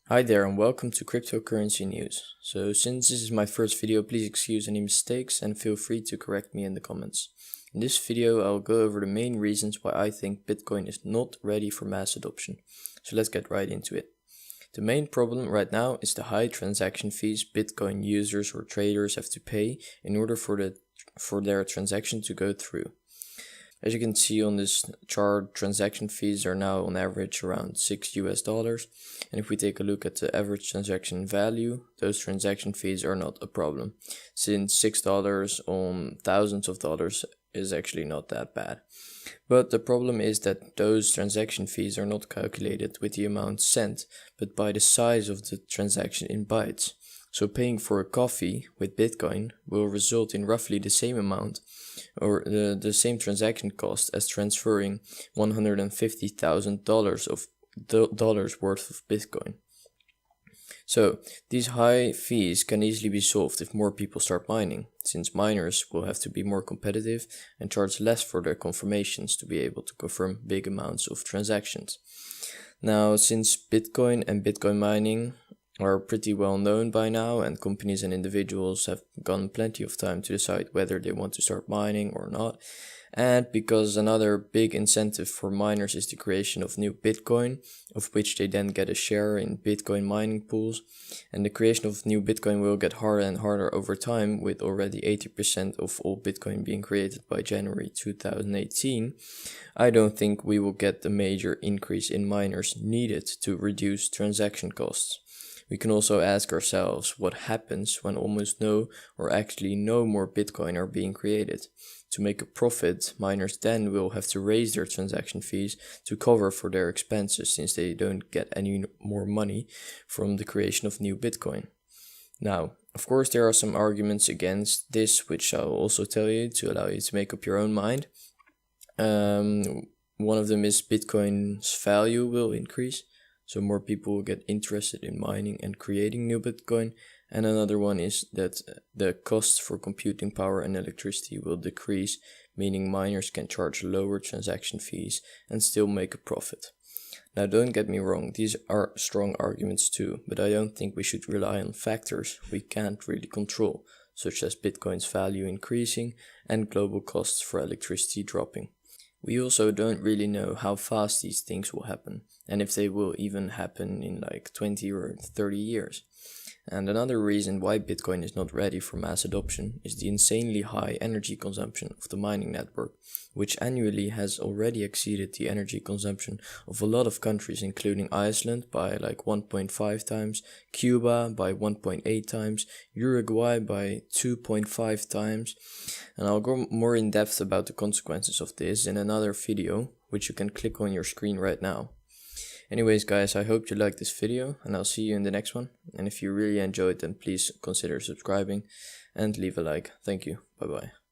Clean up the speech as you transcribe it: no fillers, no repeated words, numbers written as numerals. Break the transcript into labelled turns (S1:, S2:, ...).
S1: Hi there and welcome to Cryptocurrency News. So since this is my first video, please excuse any mistakes and feel free to correct me in the comments. In this video I'll go over the main reasons why I think Bitcoin is not ready for mass adoption. So let's get right into it. The main problem right now is the high transaction fees Bitcoin users or traders have to pay in order for their transaction to go through. As you can see on this chart, transaction fees are now on average around $6 US. And if we take a look at the average transaction value, those transaction fees are not a problem, since $6 on thousands of dollars is actually not that bad. But the problem is that those transaction fees are not calculated with the amount sent, but by the size of the transaction in bytes. So paying for a coffee with Bitcoin will result in roughly the same amount or the same transaction cost as transferring $150,000 of dollars worth of Bitcoin. So these high fees can easily be solved if more people start mining, since miners will have to be more competitive and charge less for their confirmations to be able to confirm big amounts of transactions. Now, since Bitcoin and Bitcoin mining are pretty well known by now, and companies and individuals have gotten plenty of time to decide whether they want to start mining or not, and because another big incentive for miners is the creation of new Bitcoin, of which they then get a share in Bitcoin mining pools, and the creation of new Bitcoin will get harder and harder over time, with already 80% of all Bitcoin being created by January 2018, I don't think we will get the major increase in miners needed to reduce transaction costs. We can also ask ourselves what happens when almost no or actually no more Bitcoin are being created. To make a profit, miners then will have to raise their transaction fees to cover for their expenses, since they don't get any more money from the creation of new Bitcoin. Now, of course, there are some arguments against this, which I'll also tell you to allow you to make up your own mind. One of them is Bitcoin's value will increase, so more people will get interested in mining and creating new Bitcoin. And another one is that the cost for computing power and electricity will decrease, meaning miners can charge lower transaction fees and still make a profit. Now, don't get me wrong, these are strong arguments too, but I don't think we should rely on factors we can't really control, such as Bitcoin's value increasing and global costs for electricity dropping. We also don't really know how fast these things will happen, and if they will even happen in like 20 or 30 years. And another reason why Bitcoin is not ready for mass adoption is the insanely high energy consumption of the mining network, which annually has already exceeded the energy consumption of a lot of countries, including Iceland by like 1.5 times, Cuba by 1.8 times, Uruguay by 2.5 times. And I'll go more in depth about the consequences of this in another video, which you can click on your screen right now. Anyways guys, I hope you liked this video, and I'll see you in the next one. And if you really enjoyed, then please consider subscribing and leave a like. Thank you. Bye bye.